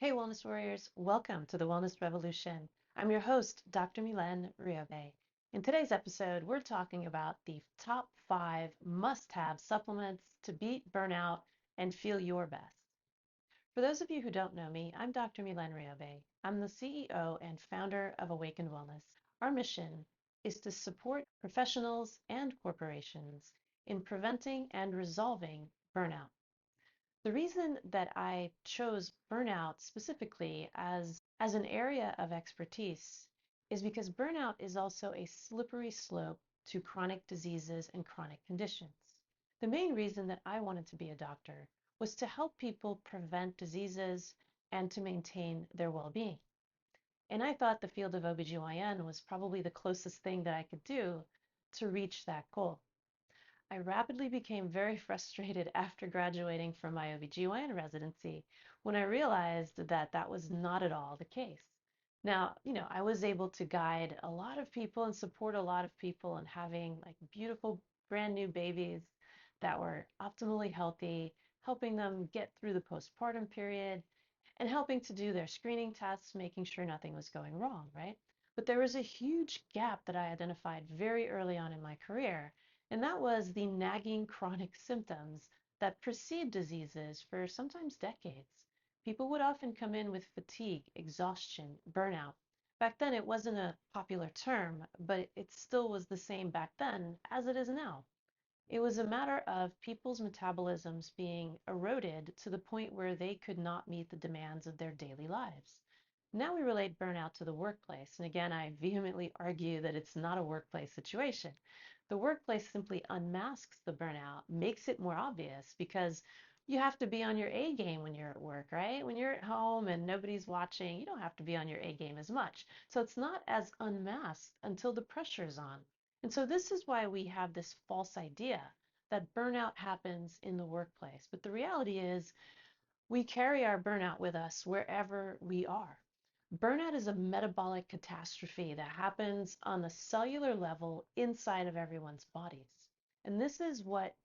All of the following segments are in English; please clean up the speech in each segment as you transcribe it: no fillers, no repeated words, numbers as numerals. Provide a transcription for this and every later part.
Hey, Wellness Warriors, welcome to the Wellness Revolution. I'm your host, Dr. Mylaine Riobé. In today's episode, we're talking about the top 5 must-have supplements to beat burnout and feel your best. For those of you who don't know me, I'm Dr. Mylaine Riobé. I'm the CEO and founder of Awakened Wellness. Our mission is to support professionals and corporations in preventing and resolving burnout. The reason that I chose burnout specifically as an area of expertise is because burnout is also a slippery slope to chronic diseases and chronic conditions. The main reason that I wanted to be a doctor was to help people prevent diseases and to maintain their well-being. And I thought the field of OBGYN was probably the closest thing that I could do to reach that goal. I rapidly became very frustrated after graduating from my OBGYN residency when I realized that that was not at all the case. Now, I was able to guide a lot of people and support a lot of people in having like beautiful brand new babies that were optimally healthy, helping them get through the postpartum period and helping to do their screening tests, making sure nothing was going wrong, right? But there was a huge gap that I identified very early on in my career, and that was the nagging chronic symptoms that precede diseases for sometimes decades. People would often come in with fatigue, exhaustion, burnout. Back then, it wasn't a popular term, but it still was the same back then as it is now. It was a matter of people's metabolisms being eroded to the point where they could not meet the demands of their daily lives. Now we relate burnout to the workplace. And again, I vehemently argue that it's not a workplace situation. The workplace simply unmasks the burnout, makes it more obvious because you have to be on your A game when you're at work, right? When you're at home and nobody's watching, you don't have to be on your A game as much. So it's not as unmasked until the pressure's on. And so this is why we have this false idea that burnout happens in the workplace. But the reality is we carry our burnout with us wherever we are. Burnout is a metabolic catastrophe that happens on the cellular level inside of everyone's bodies. And this is what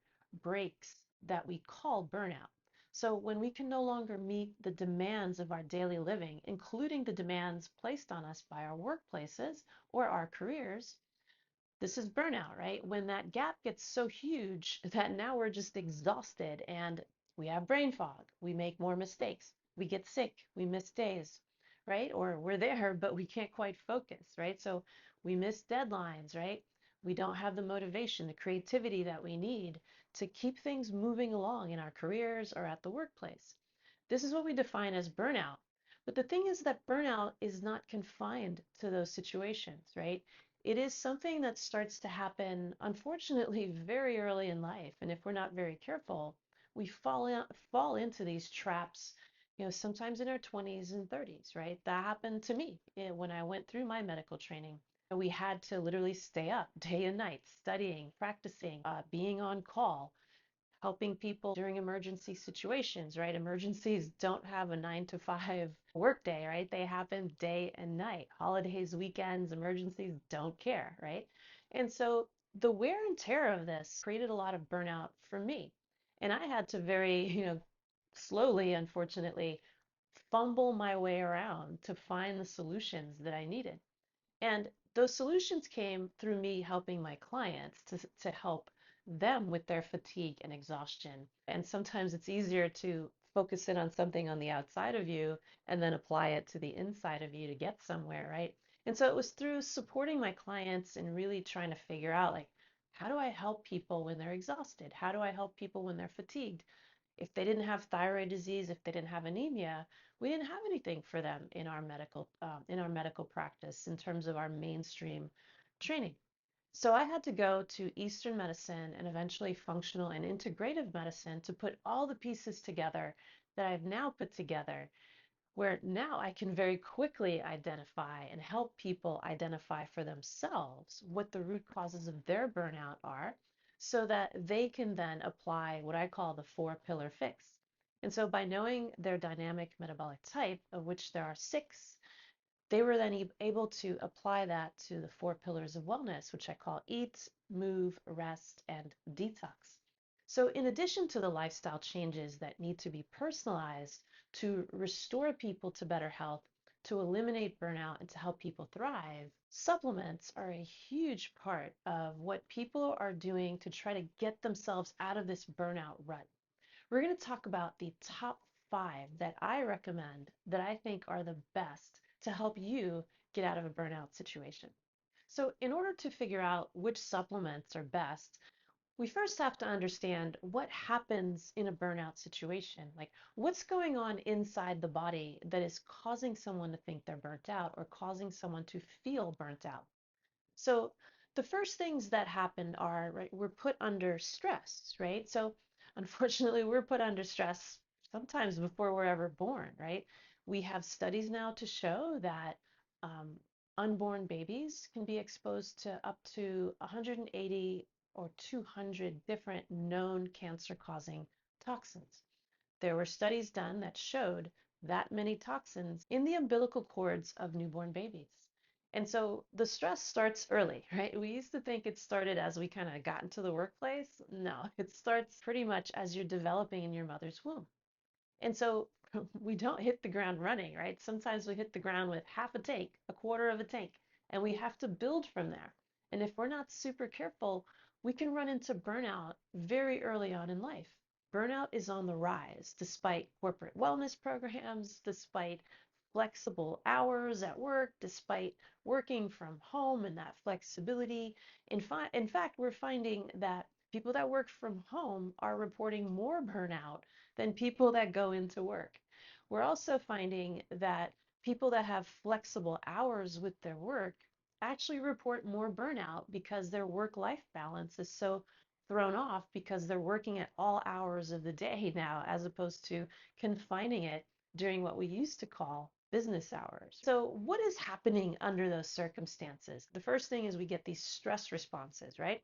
breaks that we call burnout. So when we can no longer meet the demands of our daily living, including the demands placed on us by our workplaces or our careers, this is burnout, right? When that gap gets so huge that now we're just exhausted and we have brain fog, we make more mistakes, we get sick, we miss days, right? Or we're there, but we can't quite focus, right? So we miss deadlines, right? We don't have the motivation, the creativity that we need to keep things moving along in our careers or at the workplace. This is what we define as burnout. But the thing is that burnout is not confined to those situations, right? It is something that starts to happen, unfortunately, very early in life. And if we're not very careful, we fall into these traps, sometimes in our 20s and 30s, right? That happened to me when I went through my medical training. We had to literally stay up day and night, studying, practicing, being on call, helping people during emergency situations, right? Emergencies don't have a 9 to 5 workday, right? They happen day and night. Holidays, weekends, emergencies don't care, right? And so the wear and tear of this created a lot of burnout for me. And I had to very, slowly, unfortunately, fumble my way around to find the solutions that I needed. And those solutions came through me helping my clients to help them with their fatigue and exhaustion. And sometimes it's easier to focus in on something on the outside of you and then apply it to the inside of you to get somewhere, right? And so it was through supporting my clients and really trying to figure out like, how do I help people when they're exhausted? How do I help people when they're fatigued? If they didn't have thyroid disease, if they didn't have anemia, we didn't have anything for them in our medical practice in terms of our mainstream training. So I had to go to Eastern medicine and eventually functional and integrative medicine to put all the pieces together that I've now put together, where now I can very quickly identify and help people identify for themselves what the root causes of their burnout are so that they can then apply what I call the 4 pillar fix. And so by knowing their dynamic metabolic type, of which there are 6, they were then able to apply that to the 4 pillars of wellness, which I call eat, move, rest, and detox. So in addition to the lifestyle changes that need to be personalized, to restore people to better health, to eliminate burnout, and to help people thrive, supplements are a huge part of what people are doing to try to get themselves out of this burnout rut. We're going to talk about the top 5 that I recommend that I think are the best to help you get out of a burnout situation. So, in order to figure out which supplements are best, we first have to understand what happens in a burnout situation. Like, what's going on inside the body that is causing someone to think they're burnt out or causing someone to feel burnt out? So the first things that happen are, right, we're put under stress, right? So unfortunately, we're put under stress sometimes before we're ever born, right? We have studies now to show that um, unborn babies can be exposed to up to 180 or 200 different known cancer-causing toxins. There were studies done that showed that many toxins in the umbilical cords of newborn babies. And so the stress starts early, right? We used to think it started as we kind of got into the workplace. No, it starts pretty much as you're developing in your mother's womb. And so we don't hit the ground running, right? Sometimes we hit the ground with half a tank, a quarter of a tank, and we have to build from there. And if we're not super careful, we can run into burnout very early on in life. Burnout is on the rise despite corporate wellness programs, despite flexible hours at work, despite working from home and that flexibility. In fact, we're finding that people that work from home are reporting more burnout than people that go into work. We're also finding that people that have flexible hours with their work actually report more burnout because their work-life balance is so thrown off because they're working at all hours of the day now, as opposed to confining it during what we used to call business hours. So what is happening under those circumstances? The first thing is we get these stress responses, right?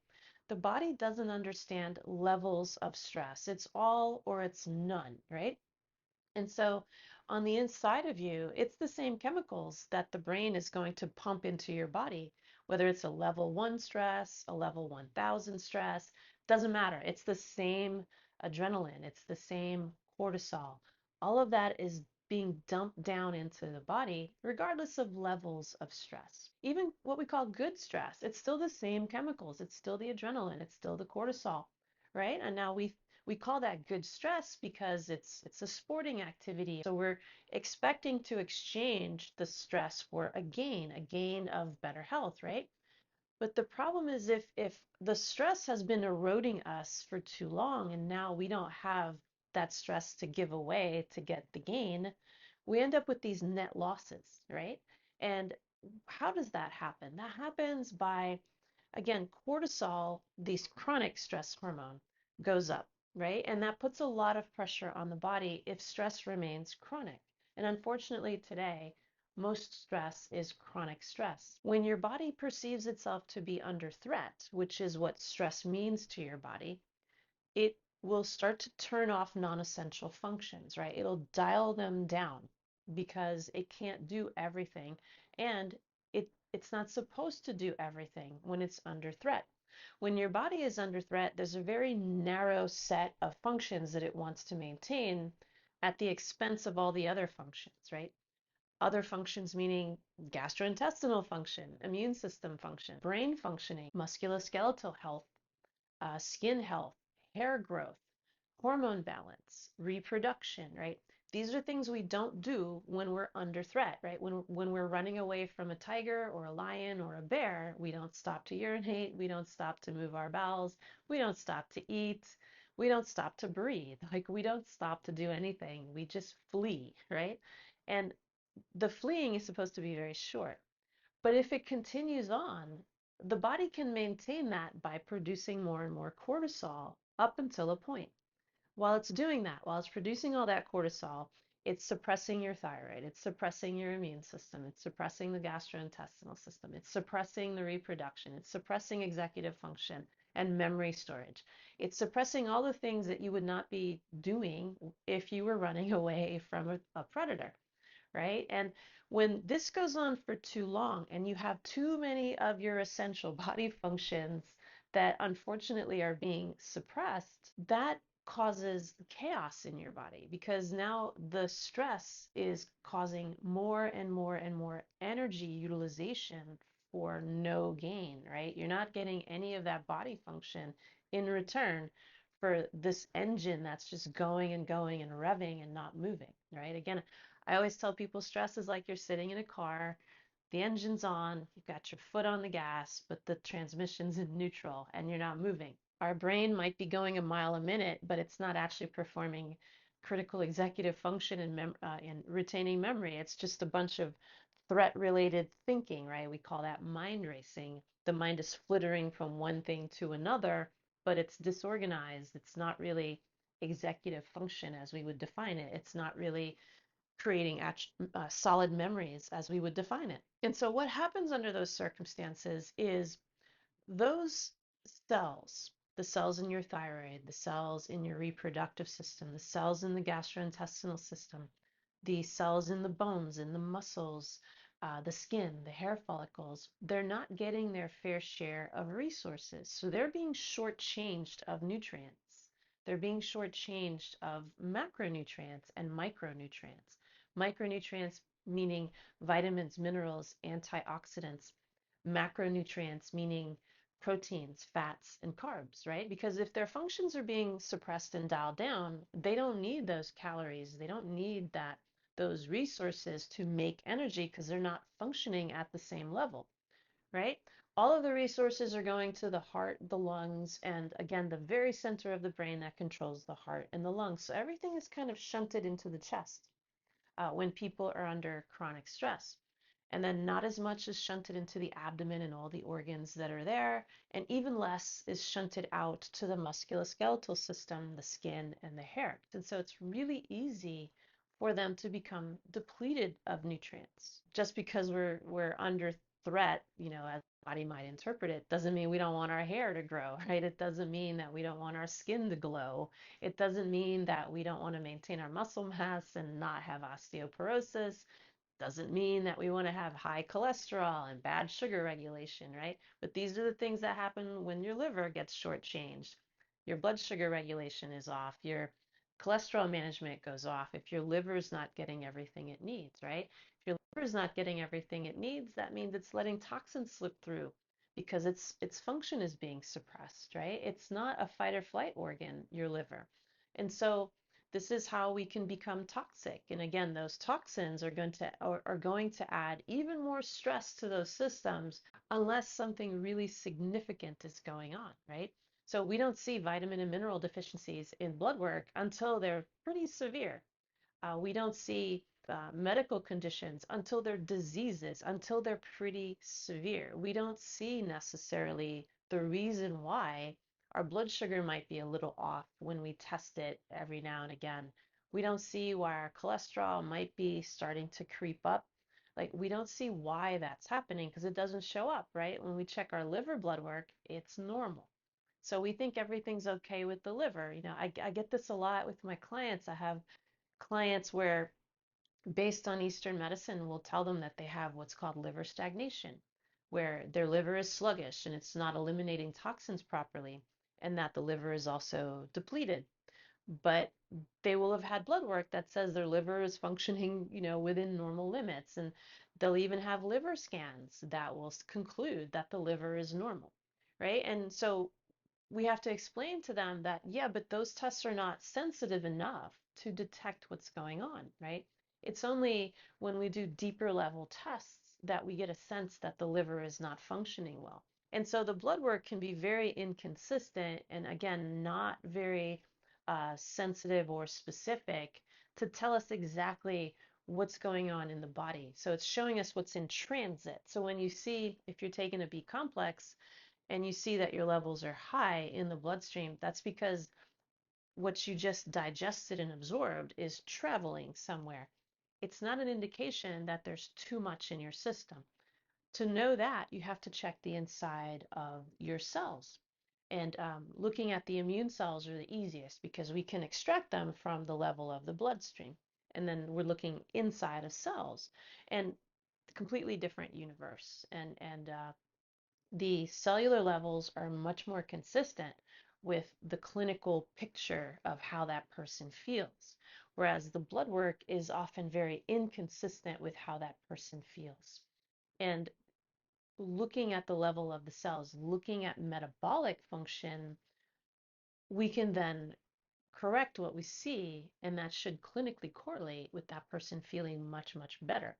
The body doesn't understand levels of stress. It's all or it's none, right? And so on the inside of you, it's the same chemicals that the brain is going to pump into your body, whether it's a level 1 stress, a level 1000 stress, doesn't matter. It's the same adrenaline, it's the same cortisol. All of that is being dumped down into the body, regardless of levels of stress. Even what we call good stress, it's still the same chemicals. It's still the adrenaline, it's still the cortisol, right? And now we call that good stress because it's a sporting activity. So we're expecting to exchange the stress for a gain of better health, right? But the problem is if the stress has been eroding us for too long and now we don't have that stress to give away to get the gain, we end up with these net losses, right? And how does that happen? That happens by, again, cortisol, this chronic stress hormone, goes up, right? And that puts a lot of pressure on the body if stress remains chronic. And unfortunately, today, most stress is chronic stress. When your body perceives itself to be under threat, which is what stress means to your body, it will start to turn off non-essential functions, right? It'll dial them down because it can't do everything, and it's not supposed to do everything when it's under threat. When your body is under threat, there's a very narrow set of functions that it wants to maintain at the expense of all the other functions, right? Other functions meaning gastrointestinal function, immune system function, brain functioning, musculoskeletal health, skin health, hair growth, hormone balance, reproduction, right? These are things we don't do when we're under threat, right? When we're running away from a tiger or a lion or a bear, we don't stop to urinate, we don't stop to move our bowels, we don't stop to eat, we don't stop to breathe. Like we don't stop to do anything. We just flee, right? And the fleeing is supposed to be very short. But if it continues on, the body can maintain that by producing more and more cortisol up until a point. While it's doing that, while it's producing all that cortisol, it's suppressing your thyroid, it's suppressing your immune system, it's suppressing the gastrointestinal system, it's suppressing the reproduction, it's suppressing executive function and memory storage. It's suppressing all the things that you would not be doing if you were running away from a predator, right? And when this goes on for too long and you have too many of your essential body functions that unfortunately are being suppressed, that causes chaos in your body because now the stress is causing more and more and more energy utilization for no gain, right? You're not getting any of that body function in return for this engine that's just going and going and revving and not moving, right? Again, I always tell people stress is like you're sitting in a car, the engine's on, you've got your foot on the gas, but the transmission's in neutral and you're not moving. Our brain might be going a mile a minute, but it's not actually performing critical executive function and retaining memory. It's just a bunch of threat-related thinking, right? We call that mind racing. The mind is flittering from one thing to another, but it's disorganized. It's not really executive function as we would define it. It's not really creating solid memories as we would define it. And so what happens under those circumstances is those cells, the cells in your thyroid, the cells in your reproductive system, the cells in the gastrointestinal system, the cells in the bones, in the muscles, the skin, the hair follicles, they're not getting their fair share of resources. So they're being shortchanged of nutrients. They're being shortchanged of macronutrients and micronutrients. Micronutrients meaning vitamins, minerals, antioxidants. Macronutrients meaning proteins, fats, and carbs, right? Because if their functions are being suppressed and dialed down, they don't need those calories. They don't need those resources to make energy because they're not functioning at the same level, right? All of the resources are going to the heart, the lungs, and again, the very center of the brain that controls the heart and the lungs. So everything is kind of shunted into the chest when people are under chronic stress. And then not as much is shunted into the abdomen and all the organs that are there, and even less is shunted out to the musculoskeletal system, the skin, and the hair. And so it's really easy for them to become depleted of nutrients. Just because we're under threat, as the body might interpret it, doesn't mean we don't want our hair to grow, right? It doesn't mean that we don't want our skin to glow. It doesn't mean that we don't want to maintain our muscle mass and not have osteoporosis. Doesn't mean that we want to have high cholesterol and bad sugar regulation, right? But these are the things that happen when your liver gets shortchanged. Your blood sugar regulation is off. Your cholesterol management goes off if your liver is not getting everything it needs, right? If your liver is not getting everything it needs, that means it's letting toxins slip through because its function is being suppressed, right? It's not a fight or flight organ, your liver. And so this is how we can become toxic. And again, those toxins are going to add even more stress to those systems unless something really significant is going on, right? So we don't see vitamin and mineral deficiencies in blood work until they're pretty severe. We don't see medical conditions until they're diseases, until they're pretty severe. We don't see necessarily the reason why our blood sugar might be a little off when we test it every now and again. We don't see why our cholesterol might be starting to creep up. Like, we don't see why that's happening because it doesn't show up, right? When we check our liver blood work, it's normal. So we think everything's okay with the liver. I get this a lot with my clients. I have clients where, based on Eastern medicine, we'll tell them that they have what's called liver stagnation, where their liver is sluggish and it's not eliminating toxins properly, and that the liver is also depleted. But they will have had blood work that says their liver is functioning, within normal limits, and they'll even have liver scans that will conclude that the liver is normal, right? And so we have to explain to them that, yeah, but those tests are not sensitive enough to detect what's going on, right? It's only when we do deeper level tests that we get a sense that the liver is not functioning well. And so the blood work can be very inconsistent and, again, not very sensitive or specific to tell us exactly what's going on in the body. So it's showing us what's in transit. So when you see, if you're taking a B complex, and you see that your levels are high in the bloodstream, that's because what you just digested and absorbed is traveling somewhere. It's not an indication that there's too much in your system. To know that, you have to check the inside of your cells. And looking at the immune cells are the easiest because we can extract them from the level of the bloodstream. And then we're looking inside of cells and completely different universe. And the cellular levels are much more consistent with the clinical picture of how that person feels, whereas the blood work is often very inconsistent with how that person feels. And looking at the level of the cells, looking at metabolic function, we can then correct what we see, and that should clinically correlate with that person feeling much, much better.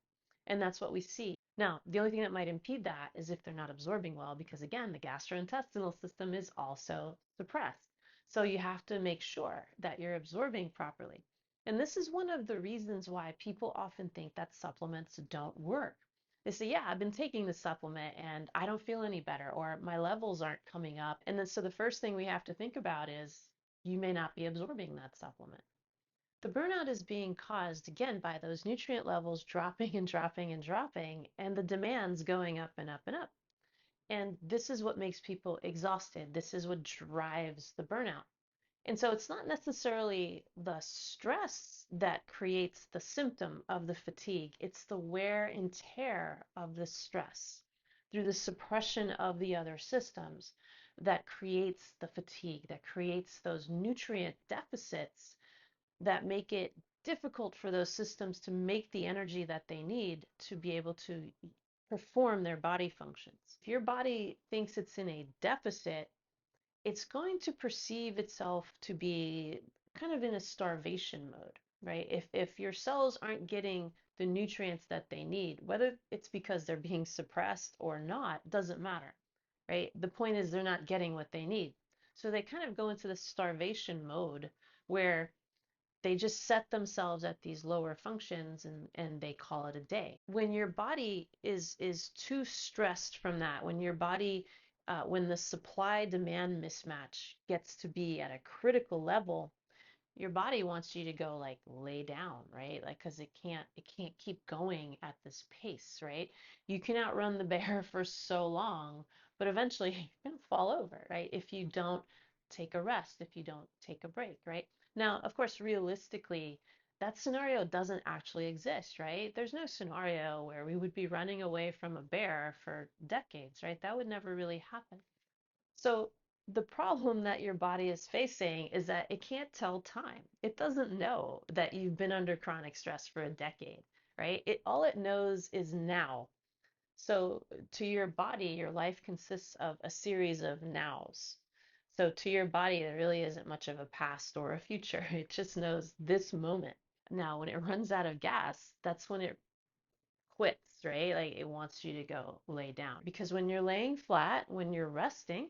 And that's what we see. Now, the only thing that might impede that is if they're not absorbing well, because again, the gastrointestinal system is also suppressed. So you have to make sure that you're absorbing properly. And this is one of the reasons why people often think that supplements don't work. They say, yeah, I've been taking the supplement and I don't feel any better, or my levels aren't coming up. And then so the first thing we have to think about is you may not be absorbing that supplement. The burnout is being caused again by those nutrient levels dropping and dropping and dropping, and the demands going up and up and up. And this is what makes people exhausted. This is what drives the burnout. And so it's not necessarily the stress that creates the symptom of the fatigue, it's the wear and tear of the stress through the suppression of the other systems that creates the fatigue, that creates those nutrient deficits that make it difficult for those systems to make the energy that they need to be able to perform their body functions. If your body thinks it's in a deficit, it's going to perceive itself to be kind of in a starvation mode, right? If your cells aren't getting the nutrients that they need, whether it's because they're being suppressed or not, doesn't matter, right? The point is they're not getting what they need. So they kind of go into the starvation mode where they just set themselves at these lower functions and they call it a day. When your body is too stressed from that, when your body when the supply demand mismatch gets to be at a critical level, your body wants you to go like lay down, right? Like because it can't keep going at this pace, right? You can outrun the bear for so long, but eventually you're gonna fall over, right? If you don't take a rest, if you don't take a break, right? Now, of course, realistically, that scenario doesn't actually exist, right? There's no scenario where we would be running away from a bear for decades, right? That would never really happen. So the problem that your body is facing is that it can't tell time. It doesn't know that you've been under chronic stress for a decade, right? All it knows is now. So to your body, your life consists of a series of nows. So to your body, there really isn't much of a past or a future. It just knows this moment. Now, when it runs out of gas, that's when it quits, right? Like it wants you to go lay down. Because when you're laying flat, when you're resting,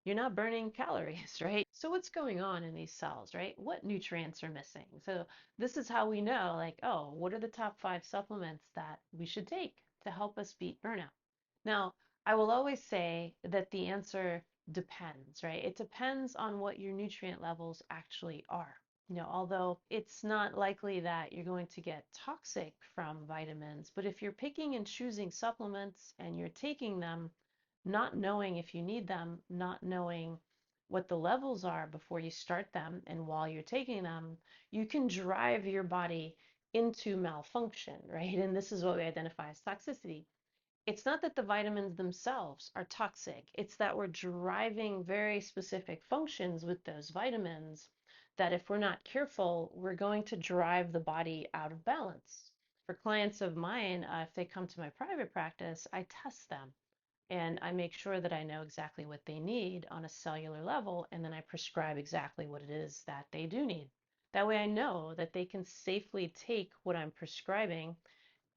you're not burning calories, right? So what's going on in these cells, right? What nutrients are missing? So this is how we know, like, oh, what are the top 5 supplements that we should take to help us beat burnout? Now, I will always say that the answer depends, right? It depends on what your nutrient levels actually are. Although it's not likely that you're going to get toxic from vitamins, but if you're picking and choosing supplements and you're taking them not knowing if you need them, not knowing what the levels are before you start them and while you're taking them, you can drive your body into malfunction, right? And this is what we identify as toxicity. It's not that the vitamins themselves are toxic, it's that we're driving very specific functions with those vitamins that if we're not careful, we're going to drive the body out of balance. For clients of mine, if they come to my private practice, I test them and I make sure that I know exactly what they need on a cellular level, and then I prescribe exactly what it is that they do need. That way I know that they can safely take what I'm prescribing,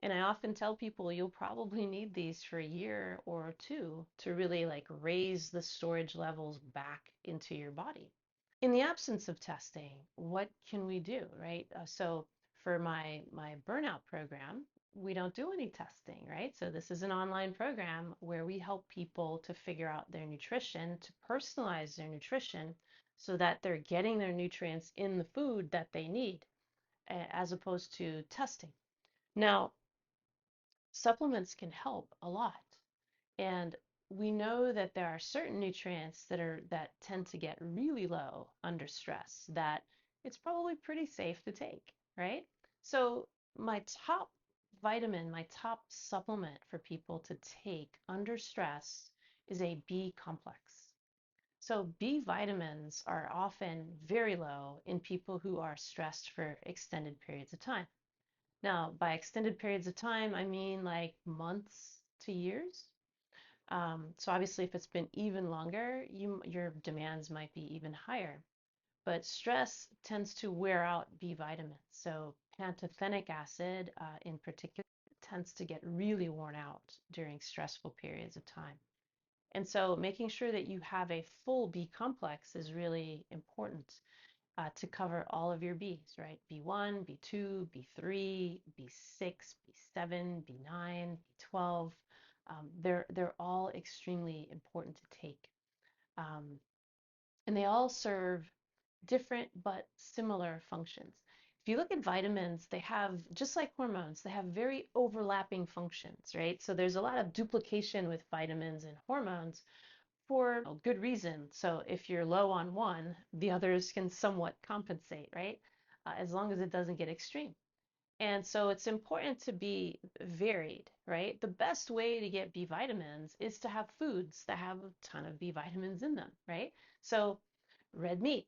and I often tell people you'll probably need these for a year or two to really like raise the storage levels back into your body. In the absence of testing, what can we do, right? So for my burnout program, we don't do any testing, right? So this is an online program where we help people to figure out their nutrition, to personalize their nutrition so that they're getting their nutrients in the food that they need, as opposed to testing. Now, supplements can help a lot. And we know that there are certain nutrients that tend to get really low under stress that it's probably pretty safe to take, right? So my top vitamin, my top supplement for people to take under stress is a B complex. So B vitamins are often very low in people who are stressed for extended periods of time. Now, by extended periods of time, I mean like months to years. So obviously, if it's been even longer, your demands might be even higher. But stress tends to wear out B vitamins. So pantothenic acid, in particular, tends to get really worn out during stressful periods of time. And so making sure that you have a full B complex is really important to cover all of your Bs, right? B1, B2, B3, B6, B7, B9, B12. They're all extremely important to take. Um, and they all serve different but similar functions. If you look at vitamins, they have, just like hormones, they have very overlapping functions, right? So there's a lot of duplication with vitamins and hormones for good reason. So if you're low on one, the others can somewhat compensate, right? As long as it doesn't get extreme. And so it's important to be varied, right? The best way to get B vitamins is to have foods that have a ton of B vitamins in them, right? So red meats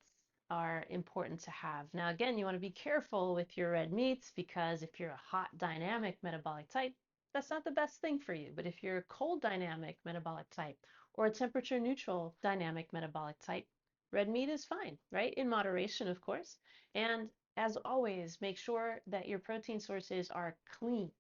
are important to have. Now, again, you want to be careful with your red meats because if you're a hot dynamic metabolic type, that's not the best thing for you. But if you're a cold dynamic metabolic type or a temperature neutral dynamic metabolic type, red meat is fine, right? In moderation, of course. And as always, make sure that your protein sources are clean,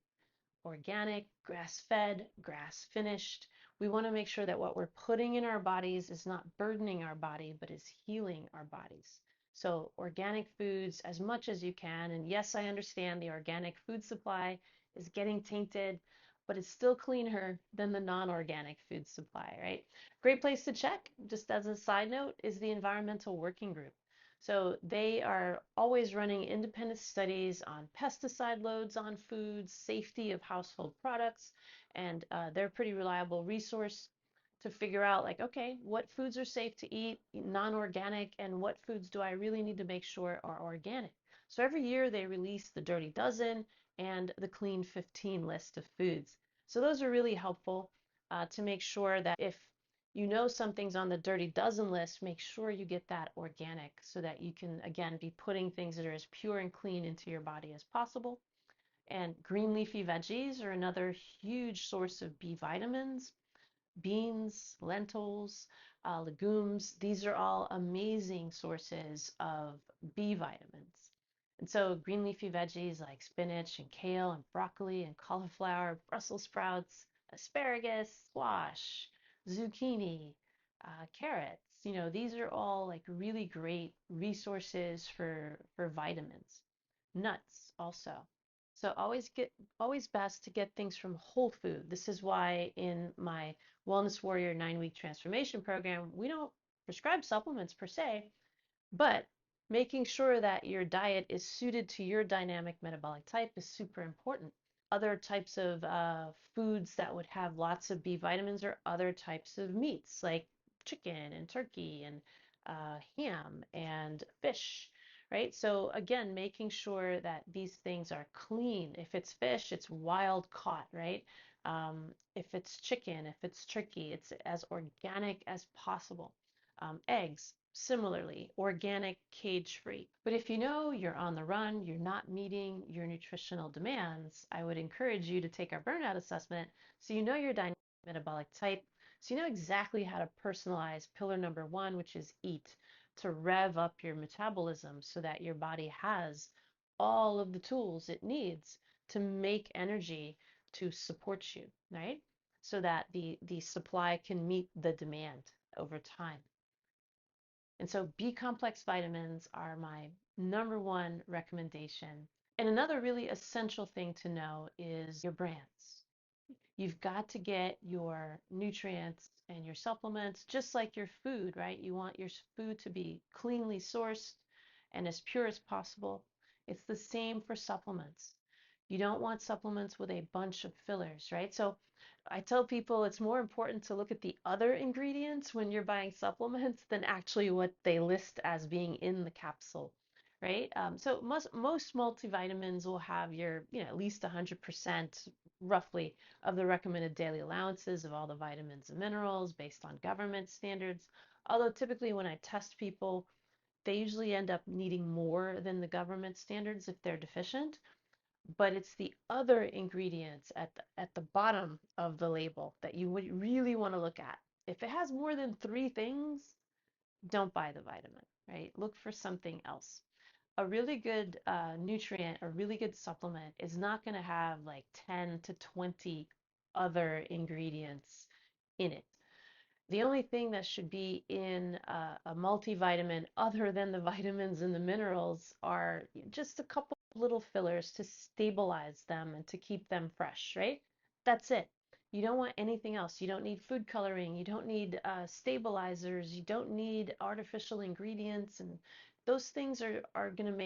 organic, grass-fed, grass-finished. We want to make sure that what we're putting in our bodies is not burdening our body, but is healing our bodies. So organic foods as much as you can. And yes, I understand the organic food supply is getting tainted, but it's still cleaner than the non-organic food supply, right? Great place to check, just as a side note, is the Environmental Working Group. So they are always running independent studies on pesticide loads on foods, safety of household products, and they're a pretty reliable resource to figure out like, okay, what foods are safe to eat, non-organic, and what foods do I really need to make sure are organic. So every year they release the Dirty Dozen and the Clean 15 list of foods. So those are really helpful to make sure that if you know something's on the Dirty Dozen list, make sure you get that organic so that you can, again, be putting things that are as pure and clean into your body as possible. And green leafy veggies are another huge source of B vitamins. Beans, lentils, legumes, these are all amazing sources of B vitamins. And so green leafy veggies like spinach and kale and broccoli and cauliflower, Brussels sprouts, asparagus, squash, zucchini, carrots, these are all like really great resources for vitamins. Nuts also. So always best to get things from whole food. This is why in my Wellness Warrior 9-week transformation program, we don't prescribe supplements per se, but making sure that your diet is suited to your dynamic metabolic type is super important. Other types of foods that would have lots of B vitamins are other types of meats like chicken and turkey and ham and fish, right? So again, making sure that these things are clean. If it's fish, it's wild caught, right? If it's chicken, if it's turkey, it's as organic as possible. Eggs, similarly, organic, cage-free. But if you know you're on the run, you're not meeting your nutritional demands, I would encourage you to take our burnout assessment so you know your dynamic metabolic type, so you know exactly how to personalize pillar number one, which is eat, to rev up your metabolism so that your body has all of the tools it needs to make energy to support you, right? So that the supply can meet the demand over time. And so B complex vitamins are my number one recommendation. And another really essential thing to know is your brands. You've got to get your nutrients and your supplements just like your food, right? You want your food to be cleanly sourced and as pure as possible. It's the same for supplements. You don't want supplements with a bunch of fillers, right? So I tell people it's more important to look at the other ingredients when you're buying supplements than actually what they list as being in the capsule, right? So most multivitamins will have your, at least 100% roughly of the recommended daily allowances of all the vitamins and minerals based on government standards. Although typically when I test people, they usually end up needing more than the government standards if they're deficient, but it's the other ingredients at the bottom of the label that you would really want to look at. If it has more than three things, don't buy the vitamin, right? Look for something else. A really good nutrient, a really good supplement is not going to have like 10 to 20 other ingredients in it. The only thing that should be in a multivitamin, other than the vitamins and the minerals, are just a couple little fillers to stabilize them and to keep them fresh, right? That's it. You don't want anything else. You don't need food coloring. You don't need stabilizers. You don't need artificial ingredients. And those things are going to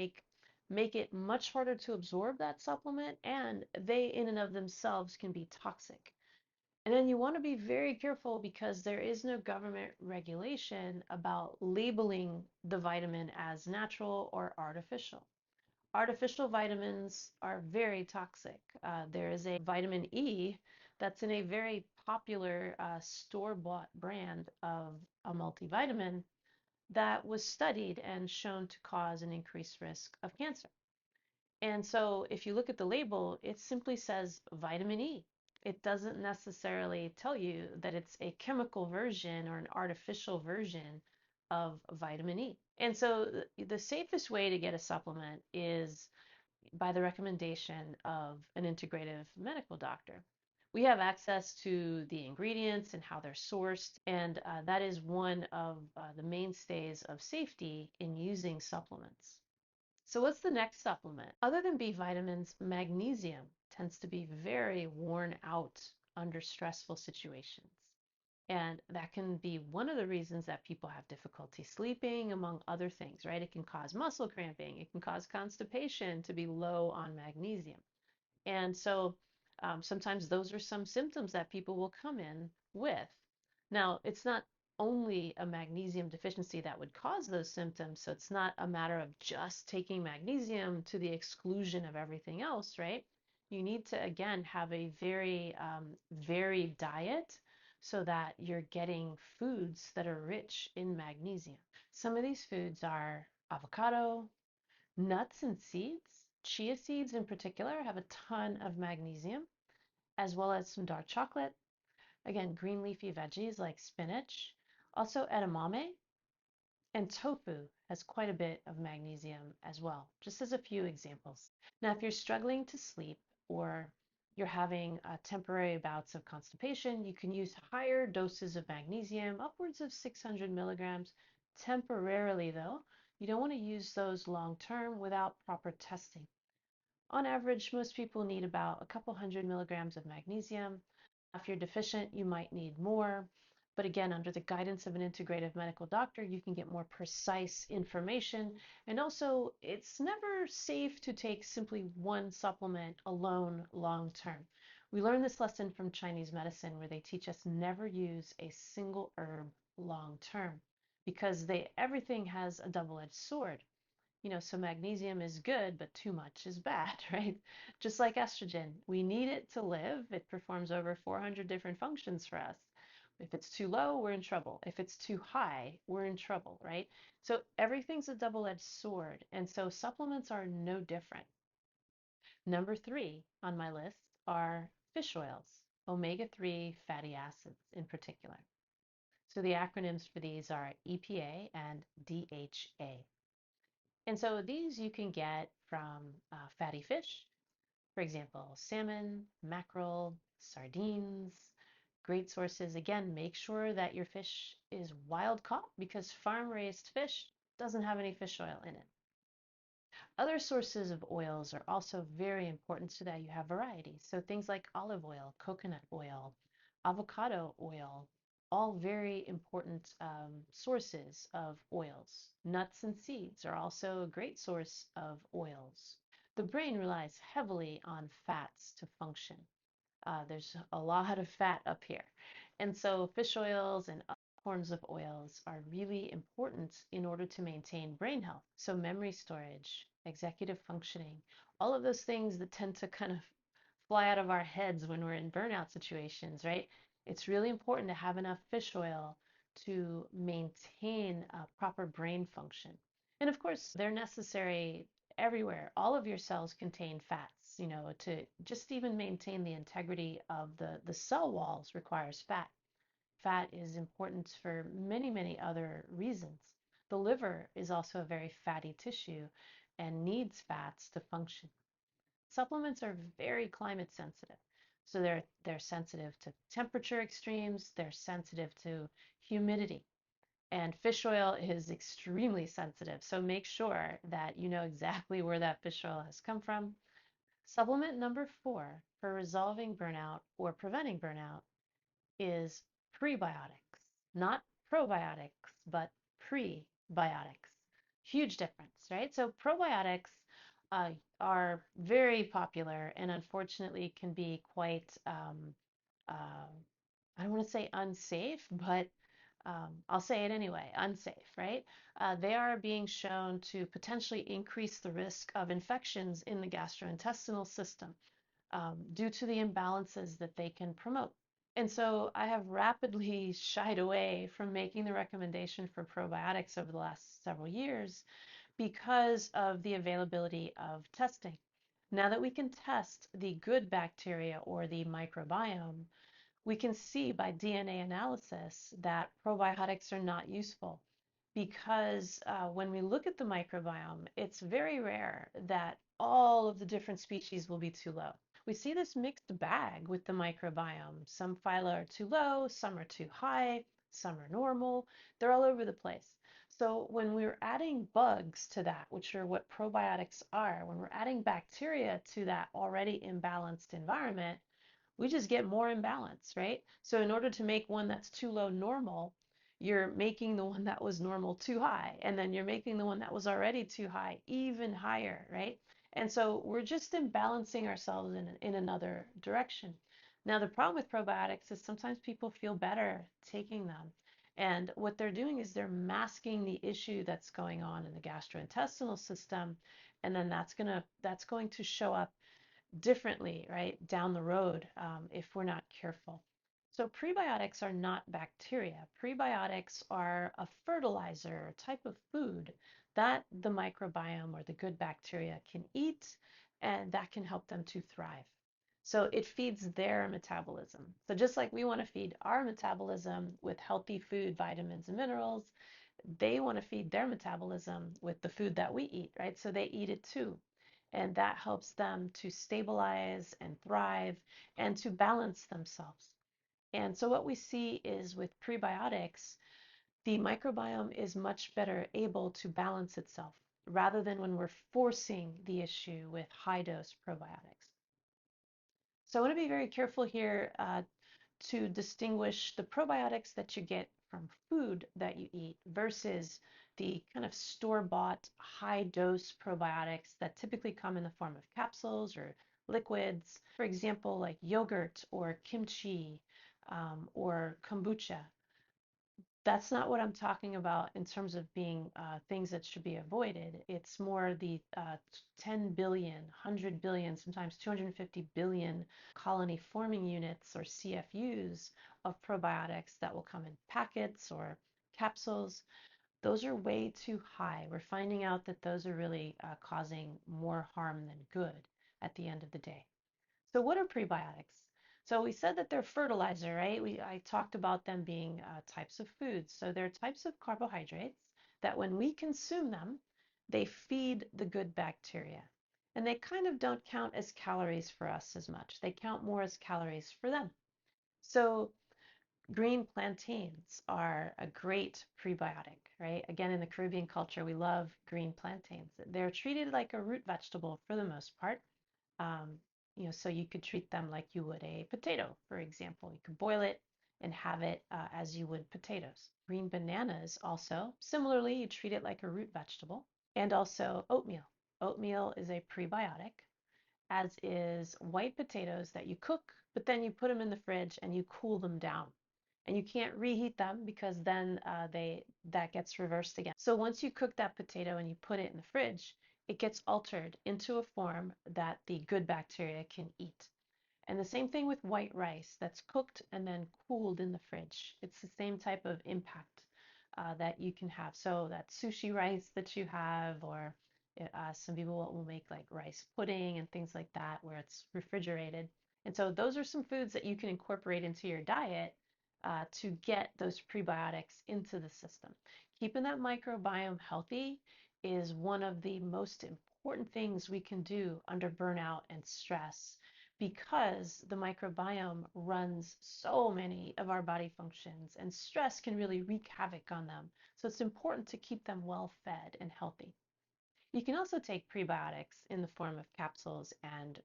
make it much harder to absorb that supplement, and they in and of themselves can be toxic. And then you want to be very careful because there is no government regulation about labeling the vitamin as natural or artificial. Artificial vitamins are very toxic. There is a vitamin E that's in a very popular store-bought brand of a multivitamin that was studied and shown to cause an increased risk of cancer. And so if you look at the label, it simply says vitamin E. It doesn't necessarily tell you that it's a chemical version or an artificial version of vitamin E. And so the safest way to get a supplement is by the recommendation of an integrative medical doctor. We have access to the ingredients and how they're sourced, and that is one of the mainstays of safety in using supplements. So what's the next supplement? Other than B vitamins, magnesium tends to be very worn out under stressful situations. And that can be one of the reasons that people have difficulty sleeping, among other things, right? It can cause muscle cramping. It can cause constipation to be low on magnesium. And so sometimes those are some symptoms that people will come in with. Now, it's not only a magnesium deficiency that would cause those symptoms, so it's not a matter of just taking magnesium to the exclusion of everything else, right? You need to, again, have a very varied diet so that you're getting foods that are rich in magnesium. Some of these foods are avocado, nuts and seeds. Chia seeds in particular have a ton of magnesium, as well as some dark chocolate. Again, green leafy veggies like spinach. Also edamame and tofu has quite a bit of magnesium as well, just as a few examples. Now, if you're struggling to sleep or you're having temporary bouts of constipation, you can use higher doses of magnesium, upwards of 600 milligrams temporarily though. You don't want to use those long term without proper testing. On average, most people need about a couple hundred milligrams of magnesium. If you're deficient, you might need more. But again, under the guidance of an integrative medical doctor, you can get more precise information. And also, it's never safe to take simply one supplement alone long term. We learned this lesson from Chinese medicine where they teach us never use a single herb long term because everything has a double-edged sword. So magnesium is good, but too much is bad, right? Just like estrogen, we need it to live. It performs over 400 different functions for us. If it's too low, we're in trouble. If it's too high, we're in trouble, right? So everything's a double-edged sword, and so supplements are no different. Number 3 on my list are fish oils, omega-3 fatty acids in particular. So the acronyms for these are EPA and DHA. And so these you can get from fatty fish, for example, salmon, mackerel, sardines, great sources. Again, make sure that your fish is wild caught because farm raised fish doesn't have any fish oil in it. Other sources of oils are also very important so that you have variety. So things like olive oil, coconut oil, avocado oil, all very important sources of oils. Nuts and seeds are also a great source of oils. The brain relies heavily on fats to function. There's a lot of fat up here. And so fish oils and other forms of oils are really important in order to maintain brain health. So memory storage, executive functioning, all of those things that tend to kind of fly out of our heads when we're in burnout situations, right? It's really important to have enough fish oil to maintain proper brain function. And of course, they're necessary everywhere. All of your cells contain fats, to just even maintain the integrity of the cell walls requires fat. Fat is important for many, many other reasons. The liver is also a very fatty tissue and needs fats to function. Supplements are very climate sensitive. So they're sensitive to temperature extremes, they're sensitive to humidity. And fish oil is extremely sensitive. So make sure that you know exactly where that fish oil has come from. Supplement number 4 for resolving burnout or preventing burnout is prebiotics, not probiotics, but prebiotics. Huge difference, right? So probiotics uh, are very popular and unfortunately can be quite, I don't want to say unsafe, but I'll say it anyway, unsafe, right? They are being shown to potentially increase the risk of infections in the gastrointestinal system due to the imbalances that they can promote. And so I have rapidly shied away from making the recommendation for probiotics over the last several years because of the availability of testing. Now that we can test the good bacteria or the microbiome, we can see by DNA analysis that probiotics are not useful because when we look at the microbiome, it's very rare that all of the different species will be too low. We see this mixed bag with the microbiome. Some phyla are too low, some are too high, some are normal. They're all over the place. So when we're adding bugs to that, which are what probiotics are, when we're adding bacteria to that already imbalanced environment, we just get more imbalance, right? So in order to make one that's too low normal, you're making the one that was normal too high, and then you're making the one that was already too high even higher, right? And so we're just imbalancing ourselves in another direction. Now, the problem with probiotics is sometimes people feel better taking them. And what they're doing is they're masking the issue that's going on in the gastrointestinal system, and then that's going to show up differently, right, down the road if we're not careful. So prebiotics are not bacteria. Prebiotics are a fertilizer, a type of food that the microbiome or the good bacteria can eat, and that can help them to thrive. So it feeds their metabolism. So just like we want to feed our metabolism with healthy food, vitamins, and minerals, they want to feed their metabolism with the food that we eat, right? So they eat it too. And that helps them to stabilize and thrive and to balance themselves. And so what we see is with prebiotics, the microbiome is much better able to balance itself rather than when we're forcing the issue with high dose probiotics. So I want to be very careful here to distinguish the probiotics that you get from food that you eat versus the kind of store-bought high-dose probiotics that typically come in the form of capsules or liquids. For example, like yogurt or kimchi or kombucha. That's not what I'm talking about in terms of being things that should be avoided. It's more the 10 billion, 100 billion, sometimes 250 billion colony forming units or CFUs of probiotics that will come in packets or capsules. Those are way too high. We're finding out that those are really causing more harm than good at the end of the day. So what are prebiotics? So we said that they're fertilizer, right? I talked about them being types of foods. So they're types of carbohydrates that when we consume them, they feed the good bacteria. And they kind of don't count as calories for us as much. They count more as calories for them. So green plantains are a great prebiotic, right? Again, in the Caribbean culture, we love green plantains. They're treated like a root vegetable for the most part. Um, so you could treat them like you would a potato, for example. You could boil it and have it as you would potatoes. Green bananas also, similarly, you treat it like a root vegetable. And also oatmeal. Oatmeal is a prebiotic, as is white potatoes that you cook, but then you put them in the fridge and you cool them down. And you can't reheat them because then that gets reversed again. So once you cook that potato and you put it in the fridge, it gets altered into a form that the good bacteria can eat. And the same thing with white rice that's cooked and then cooled in the fridge. It's the same type of impact that you can have. So that sushi rice that you have, or some people will make like rice pudding and things like that where it's refrigerated. And so those are some foods that you can incorporate into your diet to get those prebiotics into the system. Keeping that microbiome healthy is one of the most important things we can do under burnout and stress because the microbiome runs so many of our body functions and stress can really wreak havoc on them. So it's important to keep them well fed and healthy. You can also take prebiotics in the form of capsules and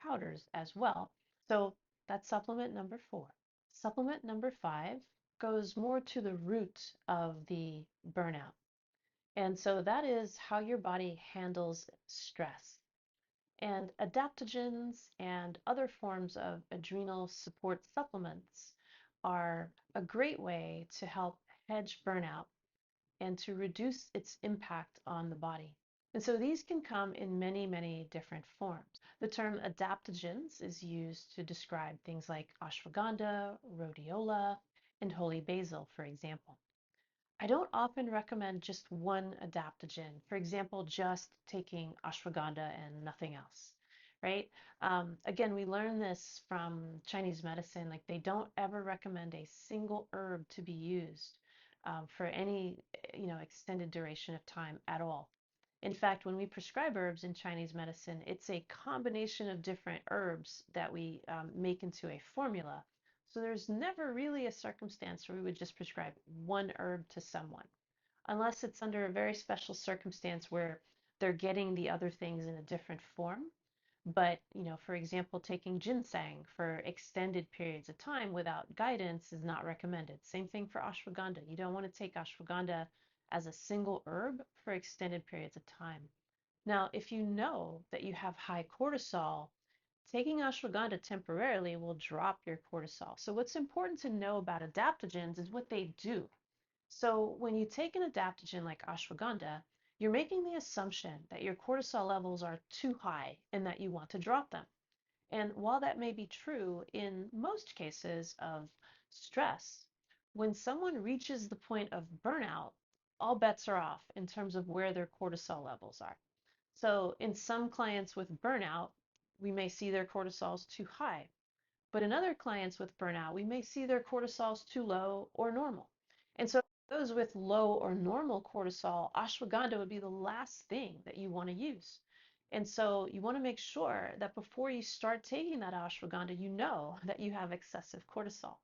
powders as well. So that's supplement number 4. Supplement number 5 goes more to the root of the burnout. And so that is how your body handles stress. And adaptogens and other forms of adrenal support supplements are a great way to help hedge burnout and to reduce its impact on the body. And so these can come in many, many different forms. The term adaptogens is used to describe things like ashwagandha, rhodiola, and holy basil, for example. I don't often recommend just one adaptogen. For example, just taking ashwagandha and nothing else, right? Again, we learn this from Chinese medicine. Like they don't ever recommend a single herb to be used for any, extended duration of time at all. In fact, when we prescribe herbs in Chinese medicine, it's a combination of different herbs that we make into a formula. So there's never really a circumstance where we would just prescribe one herb to someone, unless it's under a very special circumstance where they're getting the other things in a different form. But, for example, taking ginseng for extended periods of time without guidance is not recommended. Same thing for ashwagandha. You don't want to take ashwagandha as a single herb for extended periods of time. Now, if you know that you have high cortisol, taking ashwagandha temporarily will drop your cortisol. So what's important to know about adaptogens is what they do. So when you take an adaptogen like ashwagandha, you're making the assumption that your cortisol levels are too high and that you want to drop them. And while that may be true in most cases of stress, when someone reaches the point of burnout, all bets are off in terms of where their cortisol levels are. So in some clients with burnout, we may see their cortisols too high. But in other clients with burnout, we may see their cortisols too low or normal. And so those with low or normal cortisol, ashwagandha would be the last thing that you want to use. And so you want to make sure that before you start taking that ashwagandha, you know that you have excessive cortisol,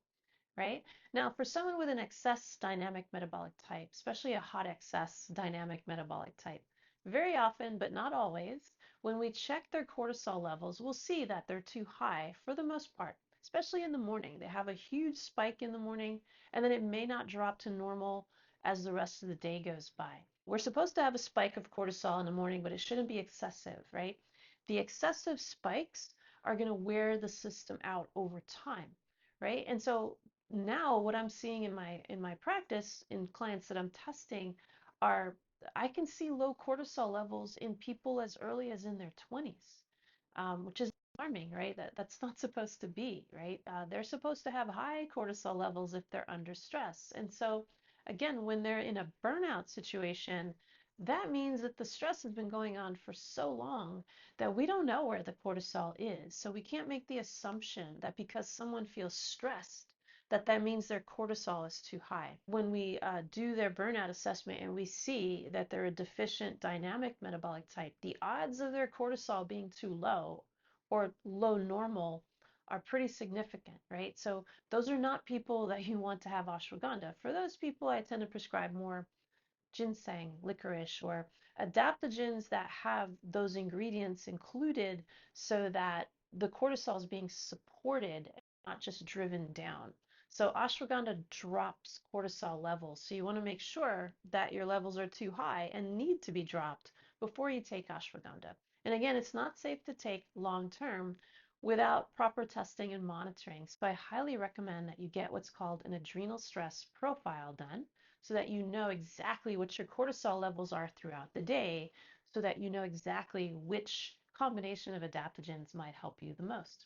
right? Now, for someone with an excess dynamic metabolic type, especially a hot excess dynamic metabolic type, very often, but not always, when we check their cortisol levels, we'll see that they're too high for the most part, especially in the morning. They have a huge spike in the morning, and then it may not drop to normal as the rest of the day goes by. We're supposed to have a spike of cortisol in the morning, but it shouldn't be excessive, right? The excessive spikes are going to wear the system out over time, right? And so now what I'm seeing in my practice in clients that I'm testing are I can see low cortisol levels in people as early as in their 20s, which is alarming, right? That's not supposed to be, right? They're supposed to have high cortisol levels if they're under stress. And so again, when they're in a burnout situation, that means that the stress has been going on for so long that we don't know where the cortisol is. So we can't make the assumption that because someone feels stressed, that means their cortisol is too high. When we do their burnout assessment and we see that they're a deficient dynamic metabolic type, the odds of their cortisol being too low or low normal are pretty significant, right? So those are not people that you want to have ashwagandha. For those people, I tend to prescribe more ginseng, licorice, or adaptogens that have those ingredients included so that the cortisol is being supported, not just driven down. So ashwagandha drops cortisol levels. So you want to make sure that your levels are too high and need to be dropped before you take ashwagandha. And again, it's not safe to take long term without proper testing and monitoring. So I highly recommend that you get what's called an adrenal stress profile done so that you know exactly what your cortisol levels are throughout the day, so that you know exactly which combination of adaptogens might help you the most.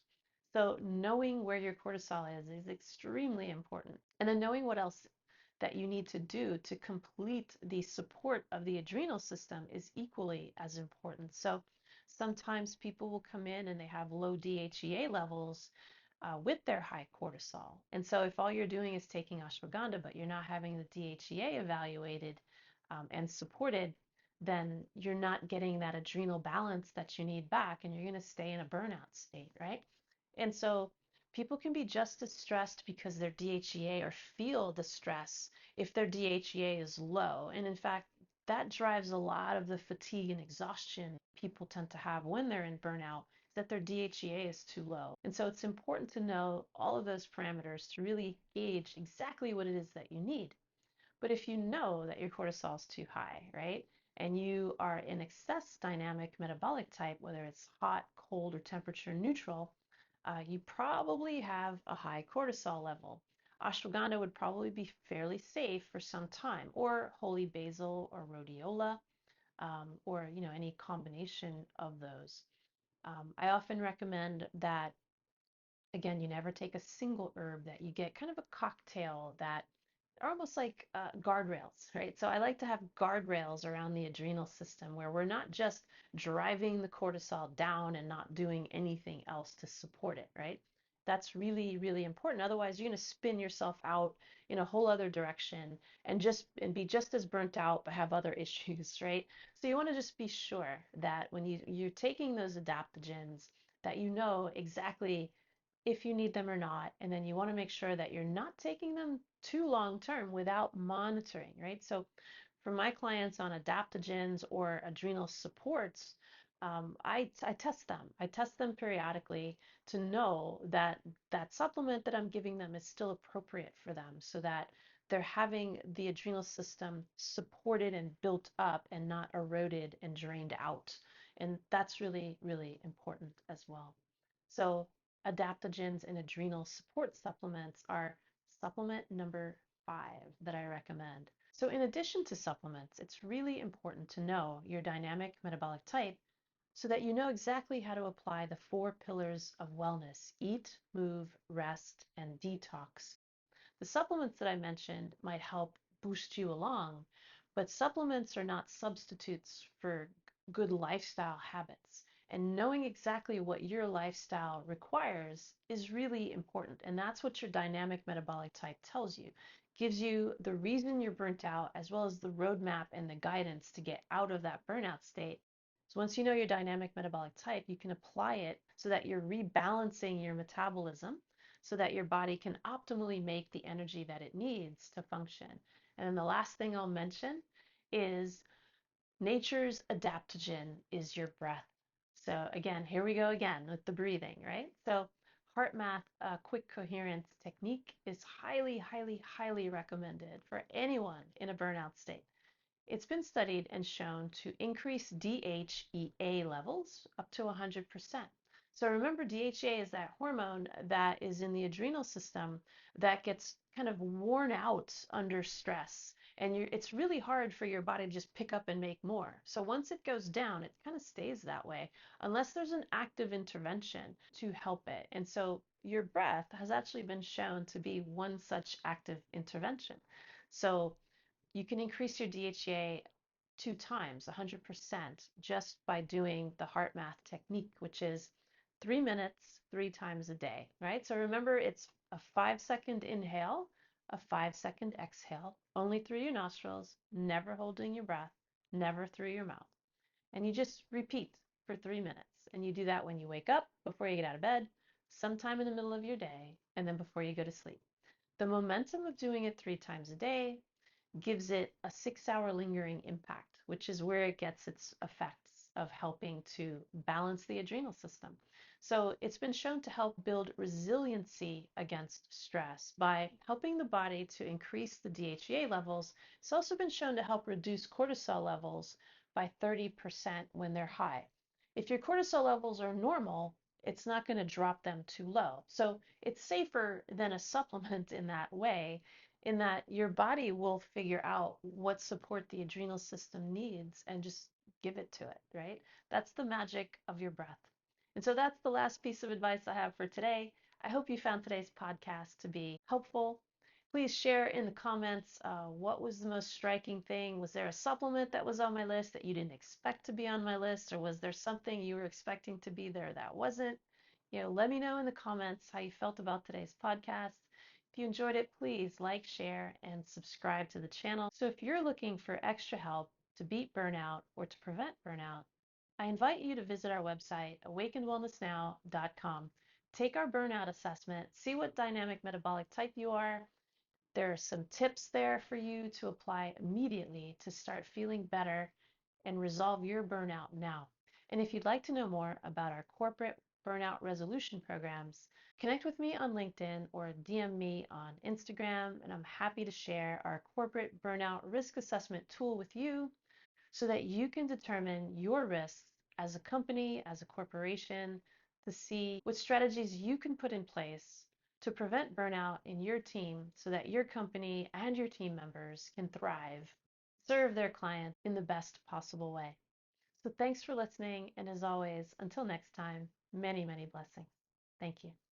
So knowing where your cortisol is extremely important. And then knowing what else that you need to do to complete the support of the adrenal system is equally as important. So sometimes people will come in and they have low DHEA levels with their high cortisol. And so if all you're doing is taking ashwagandha, but you're not having the DHEA evaluated and supported, then you're not getting that adrenal balance that you need back, and you're going to stay in a burnout state, right? And so people can be just as stressed because their DHEA or feel the stress if their DHEA is low. And in fact, that drives a lot of the fatigue and exhaustion people tend to have when they're in burnout, that their DHEA is too low. And so it's important to know all of those parameters to really gauge exactly what it is that you need. But if you know that your cortisol is too high, right, and you are in excess dynamic metabolic type, whether it's hot, cold, or temperature neutral, you probably have a high cortisol level. Ashwagandha would probably be fairly safe for some time, or holy basil or rhodiola, or any combination of those. I often recommend that, again, you never take a single herb, that you get kind of a cocktail that are almost like guardrails, right? So I like to have guardrails around the adrenal system where we're not just driving the cortisol down and not doing anything else to support it, right? That's really, really important. Otherwise, you're going to spin yourself out in a whole other direction and be just as burnt out but have other issues, right? So you want to just be sure that when you're taking those adaptogens, that you know exactly if you need them or not. And then you want to make sure that you're not taking them too long term without monitoring, right? So for my clients on adaptogens or adrenal supports, I test them. I test them periodically to know that that supplement that I'm giving them is still appropriate for them, so that they're having the adrenal system supported and built up and not eroded and drained out. And that's really, really important as well. So adaptogens and adrenal support supplements are supplement number 5 that I recommend. So in addition to supplements, it's really important to know your dynamic metabolic type so that you know exactly how to apply the 4 pillars of wellness: eat, move, rest, and detox. The supplements that I mentioned might help boost you along, but supplements are not substitutes for good lifestyle habits. And knowing exactly what your lifestyle requires is really important. And that's what your dynamic metabolic type tells you. Gives you the reason you're burnt out, as well as the roadmap and the guidance to get out of that burnout state. So once you know your dynamic metabolic type, you can apply it so that you're rebalancing your metabolism so that your body can optimally make the energy that it needs to function. And then the last thing I'll mention is nature's adaptogen is your breath. So again, here we go again with the breathing, right? So heart math, quick coherence technique is highly, highly, highly recommended for anyone in a burnout state. It's been studied and shown to increase DHEA levels up to 100%. So remember, DHEA is that hormone that is in the adrenal system that gets kind of worn out under stress. And it's really hard for your body to just pick up and make more. So once it goes down, it kind of stays that way unless there's an active intervention to help it. And so your breath has actually been shown to be one such active intervention. So you can increase your DHEA 2 times, 100%, just by doing the heart math technique, which is 3 minutes, 3 times a day, right? So remember, it's a 5-second inhale, a 5-second exhale, only through your nostrils, never holding your breath, never through your mouth. And you just repeat for 3 minutes. And you do that when you wake up, before you get out of bed, sometime in the middle of your day, and then before you go to sleep. The momentum of doing it 3 times a day gives it a 6-hour lingering impact, which is where it gets its effects of helping to balance the adrenal system. So it's been shown to help build resiliency against stress by helping the body to increase the DHEA levels. It's also been shown to help reduce cortisol levels by 30% when they're high. If your cortisol levels are normal, it's not going to drop them too low. So it's safer than a supplement in that way, in that your body will figure out what support the adrenal system needs and just give it to it, right? That's the magic of your breath. And so that's the last piece of advice I have for today. I hope you found today's podcast to be helpful. Please share in the comments what was the most striking thing. Was there a supplement that was on my list that you didn't expect to be on my list, or was there something you were expecting to be there that wasn't? Let me know in the comments how you felt about today's podcast. If you enjoyed it, please like, share, and subscribe to the channel. So if you're looking for extra help to beat burnout or to prevent burnout, I invite you to visit our website, awakenedwellnessnow.com. Take our burnout assessment, see what dynamic metabolic type you are. There are some tips there for you to apply immediately to start feeling better and resolve your burnout now. And if you'd like to know more about our corporate burnout resolution programs, connect with me on LinkedIn or DM me on Instagram, and I'm happy to share our corporate burnout risk assessment tool with you so that you can determine your risks as a company, as a corporation, to see what strategies you can put in place to prevent burnout in your team so that your company and your team members can thrive, serve their clients in the best possible way. So thanks for listening. And as always, until next time, many, many blessings. Thank you.